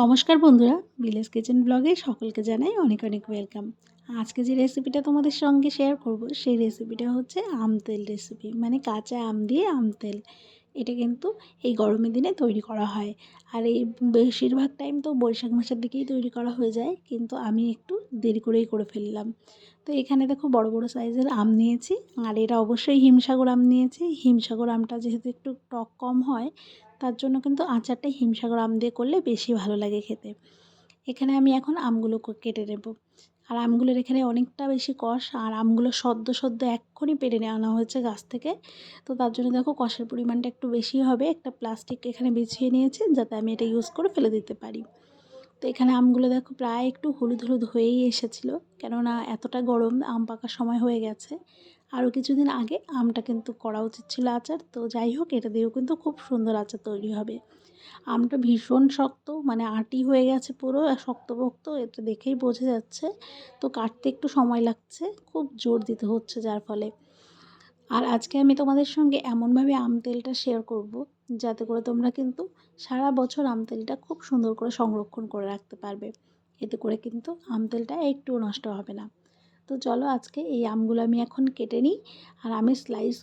নমস্কার বন্ধুরা, village kitchen ব্লগে সকলকে জানাই অনেক অনেক ওয়েলকাম। আজকে যে রেসিপিটা তোমাদের সঙ্গে শেয়ার করব সেই রেসিপিটা হচ্ছে আম তেল রেসিপি, মানে কাঁচা আম দিয়ে আম তেল। এটা কিন্তু এই গরমের দিনে তৈরি করা হয়। আর এই বেশিরভাগ টাইম তো বৈশাখ মাসের দিকেই তৈরি করা হয়ে যায়, কিন্তু আমি একটু দেরি করেই করে ফেললাম। তো এখানে দেখো বড় বড় সাইজের আম নিয়েছি, আর এটা অবশ্যই হিমসাগর আম নিয়েছি। হিমসাগর আমটা যেহেতু একটু টক কম হয়, তার জন্য কিন্তু আচারটা হিমসাগর আম দিয়ে করলে বেশি ভালো লাগে খেতে। এখানে আমি এখন আমগুলো কেটে নেব। আর আমগুলোর এখানে অনেকটা বেশি কষ, আর আমগুলো সদ্য সদ্য এক্ষুনি পেড়ে আনা হয়েছে গাছ থেকে। তো তার জন্য দেখো কষের পরিমাণটা একটু বেশি হবে। একটা প্লাস্টিক এখানে বিছিয়ে নিয়েছে যাতে আমি এটা ইউজ করে ফেলে দিতে পারি। তো এখানে আমগুলো দেখো প্রায় একটু হলুদ হলুদ হয়েই এসেছিলো, কেননা এতটা গরম, আম পাকার সময় হয়ে গেছে। আরও কিছুদিন আগে আমটা কিন্তু করা উচিত ছিল আচার। তো যাই হোক, এটা দিয়েও কিন্তু খুব সুন্দর আচার তৈরি হবে। আমটা ভীষণ শক্ত, মানে আঁটি হয়ে গেছে পুরো শক্তপোক্ত, এটা দেখেই বোঝা যাচ্ছে। তো কাটতে একটু সময় লাগছে, খুব জোর দিতে হচ্ছে যার ফলে। আর আজকে আমি তোমাদের সঙ্গে এমনভাবে আম তেলটা শেয়ার করব, যাতে করে তোমরা কিন্তু সারা বছর আম তেলটা খুব সুন্দর করে সংরক্ষণ করে রাখতে পারবে। এতে করে কিন্তু আম তেলটা একটুও নষ্ট হবে না। তো চলো আজকে এই আমগুলো আমি এখন কেটে নিই। আর আমি স্লাইস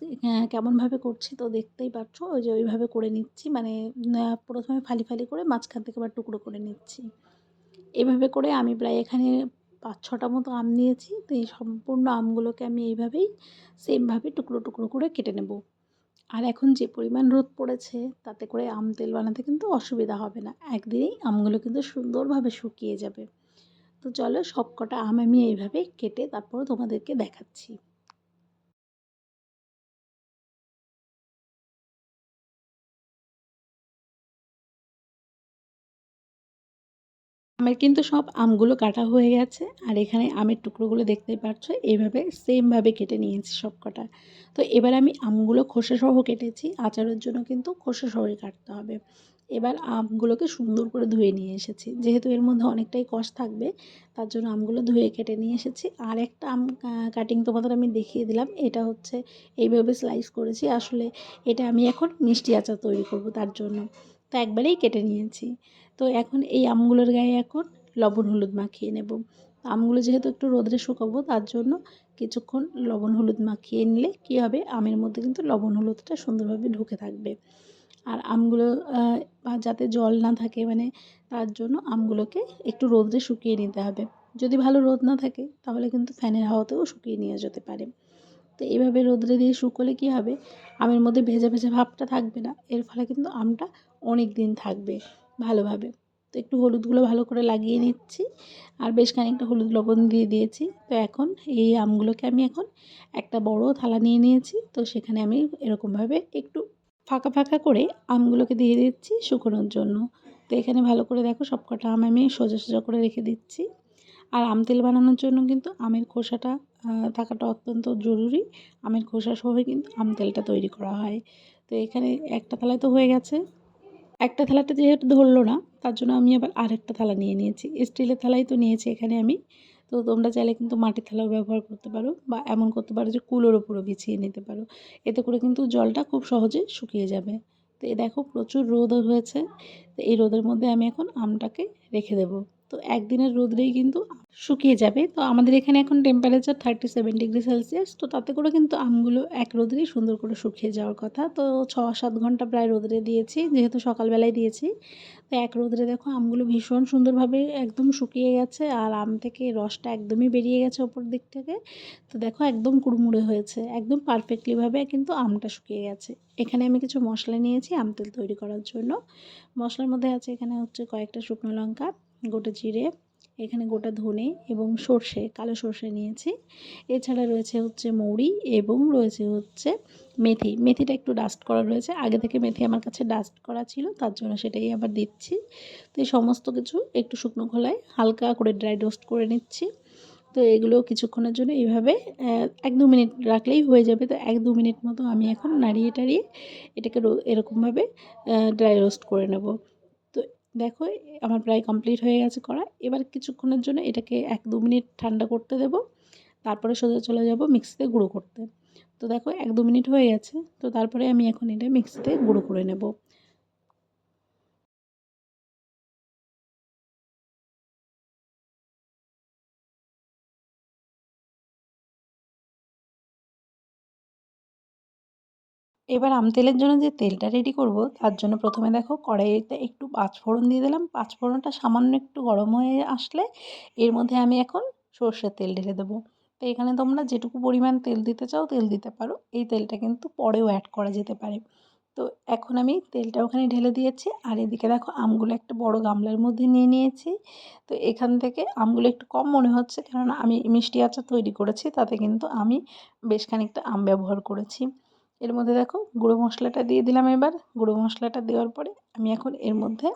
কেমনভাবে করছি তো দেখতেই পাচ্ছ, ওই যে ওইভাবে করে নিচ্ছি, মানে প্রথমে ফালি ফালি করে মাঝখান থেকে আবার টুকরো করে নিচ্ছি। এভাবে করে আমি প্রায় এখানে 5-6টা মতো আম নিয়েছি। তো এই সম্পূর্ণ আমগুলোকে আমি এইভাবেই সেমভাবে টুকরো টুকরো করে কেটে নেব। আর এখন যে পরিমাণ রোদ পড়েছে, তাতে করে আম তেল বানাতে কিন্তু অসুবিধা হবে না, একদিনেই আমগুলো কিন্তু সুন্দরভাবে শুকিয়ে যাবে। তো চলো সবকটা আম আমি এইভাবে কেটে তারপর তোমাদেরকে দেখাচ্ছি। আমার কিন্তু সব আমগুলো কাটা হয়ে গেছে, আর এখানে আমের টুকরোগুলো দেখতেই পাচ্ছ, এইভাবে সেমভাবে কেটে নিয়েছি সবকটা। তো এবার আমি আমগুলো খোসা সহ কেটেছি, আচারের জন্য কিন্তু খোসা সহই কাটতে হবে। এবার আমগুলোকে সুন্দর করে ধুয়ে নিয়ে এসেছি, যেহেতু এর মধ্যে অনেকটাই কষ থাকবে, তার জন্য আমগুলো ধুয়ে কেটে নিয়ে এসেছি। আর একটা আম কাটিং তোমাদের আমি দেখিয়ে দিলাম, এটা হচ্ছে এইভাবে স্লাইস করেছি। আসলে এটা আমি এখন মিষ্টি আচার তৈরি করব, তার জন্য তো একবারেই কেটে নিয়েছি। তো এখন এই আমগুলোর গায়ে এখন লবণ হলুদ মাখিয়ে নেব। আমগুলো যেহেতু একটু রোদে শুকাবো, তার জন্য কিছুক্ষণ লবণ হলুদ মাখিয়ে নিলে কী হবে, আমের মধ্যে কিন্তু লবণ হলুদটা সুন্দরভাবে ঢুকে থাকবে। আর আমগুলো যাতে জল না থাকে, মানে তার জন্য আমগুলোকে একটু রোদে শুকিয়ে নিতে হবে। যদি ভালো রোদ না থাকে তাহলে কিন্তু ফ্যানের হাওয়াতেও শুকিয়ে নেওয়া যেতে পারে। তো এইভাবে রোদে দিয়ে শুকোলে কী হবে, আমের মধ্যে ভেজা ভেজা ভাবটা থাকবে না, এর ফলে কিন্তু আমটা অনেক দিন থাকবে ভালোভাবে। তো একটু হলুদগুলো ভালো করে লাগিয়ে নিচ্ছি, আর বেশ খানিকটা হলুদ লবণ দিয়ে দিয়েছি। তো এখন এই আমগুলোকে আমি এখন একটা বড় থালা নিয়ে নিয়েছি, তো সেখানে আমি এরকমভাবে একটু ফাঁকা ফাঁকা করে আমগুলোকে দিয়ে দিচ্ছি শুকোনোর জন্য। তো এখানে ভালো করে দেখো সবকটা আম আমি সোজা সোজা করে রেখে দিচ্ছি। আর আম তেল বানানোর জন্য কিন্তু আমের খোসাটা থাকাটা অত্যন্ত জরুরি। আমের খোসা সহই কিন্তু আম তেলটা তৈরি করা হয়। তো এখানে একটা থালায় তো হয়ে গেছে। একটা থালাতে যেহেতু ধরলো না, তার জন্য আমি আবার আরেকটা থালা নিয়ে নিয়েছি। স্টিলের থালাই তো নিয়েছি এখানে আমি। তো তোমরা চাইলে কিন্তু মাটির থালাও ব্যবহার করতে পারো, বা এমন করতে পারো যে কুলোর ওপরও বিছিয়ে নিতে পারো। এতে করে কিন্তু জলটা খুব সহজে শুকিয়ে যাবে। তো এই দেখো প্রচুর রোদও হয়েছে। তো এই রোদের মধ্যে আমি এখন আমটাকে রেখে দেবো। তো একদিনের রোদরেই কিন্তু শুকিয়ে যাবে। তো আমাদের এখানে এখন টেম্পারেচার 37°C। তো তাতে করে কিন্তু আমগুলো এক রোদেই সুন্দর করে শুকিয়ে যাওয়ার কথা। তো 6-7 ঘন্টা প্রায় রোদরে দিয়েছি, যেহেতু সকালবেলায় দিয়েছি। তো এক রোদরে দেখো আমগুলো ভীষণ সুন্দরভাবে একদম শুকিয়ে গেছে, আর আম থেকে রসটা একদমই বেরিয়ে গেছে ওপর দিক থেকে। তো দেখো একদম কুড়মুড়ে হয়েছে, একদম পারফেক্টলিভাবে কিন্তু আমটা শুকিয়ে গেছে। এখানে আমি কিছু মশলা নিয়েছি আম তেল তৈরি করার জন্য। মশলার মধ্যে আছে এখানে হচ্ছে কয়েকটা শুকনো লঙ্কা, গোটা জিরে, এখানে গোটা ধনে এবং সর্ষে, কালো সর্ষে নিয়েছি। এছাড়া রয়েছে হচ্ছে মৌরি, এবং রয়েছে হচ্ছে মেথি। মেথিটা একটু ডাস্ট করা রয়েছে, আগে থেকে মেথি আমার কাছে ডাস্ট করা ছিল, তার জন্য সেটাই আবার দিচ্ছি। তো এই সমস্ত কিছু একটু শুকনো খোলায় হালকা করে ড্রাই রোস্ট করে নিচ্ছি। তো এগুলো কিছুক্ষণের জন্য এইভাবে 1-2 মিনিট রাখলেই হয়ে যাবে। তো 1-2 মিনিট মতো আমি এখন নাড়িয়ে টাড়িয়ে এটাকে এরকমভাবে ড্রাই রোস্ট করে নেব। তো দেখো আমার প্রায় কমপ্লিট হয়ে গেছে করা। এবার কিছুক্ষণের জন্য এটাকে 1-2 মিনিট ঠান্ডা করতে দেব। তারপরে সোজা চলে যাব মিক্সিতে গুঁড়ো করতে। তো দেখো 1-2 মিনিট হয়ে গেছে। তো তারপরে আমি এখন এটা মিক্সিতে গুঁড়ো করে নেব। এবার আম তেলের জন্য যে তেলটা রেডি করব তার জন্য প্রথমে দেখো কড়াইতে একটু পাঁচফোড়ন দিয়ে দিলাম। পাঁচফোড়নটা সামান্য একটু গরম হয়ে আসলে এর মধ্যে আমি এখন সর্ষের তেল ঢেলে দেবো। তো এখানে তোমরা যেটুকু পরিমাণ তেল দিতে চাও তেল দিতে পারো, এই তেলটা কিন্তু পরেও অ্যাড করা যেতে পারে। তো এখন আমি তেলটা ওখানে ঢেলে দিয়েছি আর এদিকে দেখো আমগুলো একটা বড় গামলার মধ্যে নিয়ে নিয়েছি। তো এখান থেকে আমগুলো একটু কম মনে হচ্ছে, কেননা আমি মিষ্টি আচার তৈরি করেছি, তাতে কিন্তু আমি বেশ খানিকটা আম ব্যবহার করেছি। এর মধ্যে দেখো গুঁড়ো মশলাটা দিয়ে দিলাম। এবার গুঁড়ো মশলাটা দেওয়ার পরে আমি এখন এর মধ্যে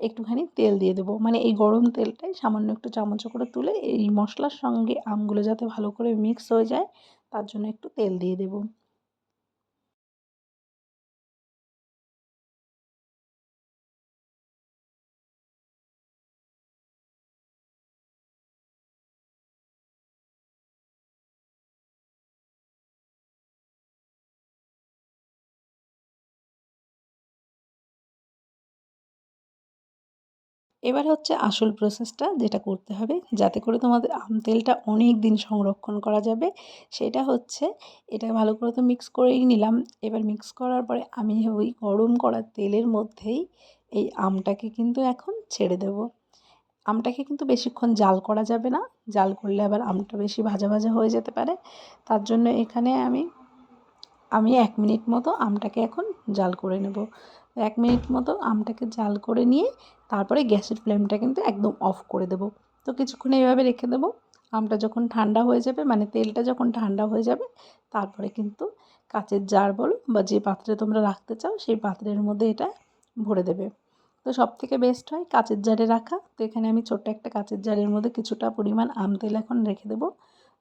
একটুখানি তেল দিয়ে দেবো, মানে এই গরম তেলটাই সামান্য একটু চামচে করে তুলে এই মশলার সঙ্গে আমগুলো যাতে ভালো করে মিক্স হয়ে যায় তার জন্য একটু তেল দিয়ে দেবো। এবার হচ্ছে আসল প্রসেসটা যেটা করতে হবে যাতে করে তোমাদের আম তেলটা অনেক দিন সংরক্ষণ করা যাবে, সেটা হচ্ছে এটা ভালো করে তো মিক্স করেই নিলাম। এবার মিক্স করার পরে আমি ওই গরম করা তেলের মধ্যেই এই আমটাকে কিন্তু এখন ছেড়ে দেব। আমটাকে কিন্তু বেশিক্ষণ জাল করা যাবে না, জাল করলে আবার আমটা বেশি ভাজা ভাজা হয়ে যেতে পারে। তার জন্য এখানে আমি ১ মিনিট মতো আমটাকে এখন জাল করে নেব। ১ মিনিট মতো আমটাকে জাল করে নিয়ে তারপরে গ্যাসের ফ্লেমটা কিন্তু একদম অফ করে দেব। তো কিছুক্ষণ এইভাবে রেখে দেব। আমটা যখন ঠান্ডা হয়ে যাবে, মানে তেলটা যখন ঠান্ডা হয়ে যাবে, তারপরে কিন্তু কাচের জার বলো বা যে পাত্রে তোমরা রাখতে চাও সেই পাত্রের মধ্যে এটা ভরে দেবে। তো সবথেকে বেস্ট হয় কাচের জারে রাখা। তো এখানে আমি ছোট্ট একটা কাচের জারের মধ্যে কিছুটা পরিমাণ আম তেল এখন রেখে দেবো।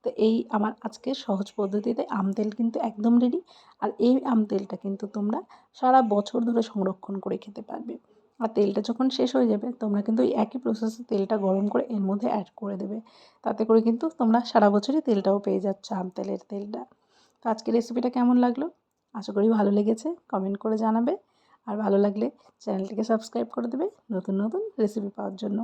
তো এই আমার আজকের সহজ পদ্ধতিতে আম তেল কিন্তু একদম রেডি। আর এই আম তেলটা কিন্তু তোমরা সারা বছর ধরে সংরক্ষণ করে খেতে পারবে। আর তেলটা যখন শেষ হয়ে যাবে তোমরা কিন্তু ওই একই প্রসেসে তেলটা গরম করে এর মধ্যে অ্যাড করে দেবে। তাতে করে কিন্তু তোমরা সারা বছরই তেলটাও পেয়ে যাচ্ছ, আম তেলের তেলটা। তো আজকের রেসিপিটা কেমন লাগলো? আশা করি ভালো লেগেছে। কমেন্ট করে জানাবে। আর ভালো লাগলে চ্যানেলটিকে সাবস্ক্রাইব করে দেবে নতুন নতুন রেসিপি পাওয়ার জন্য।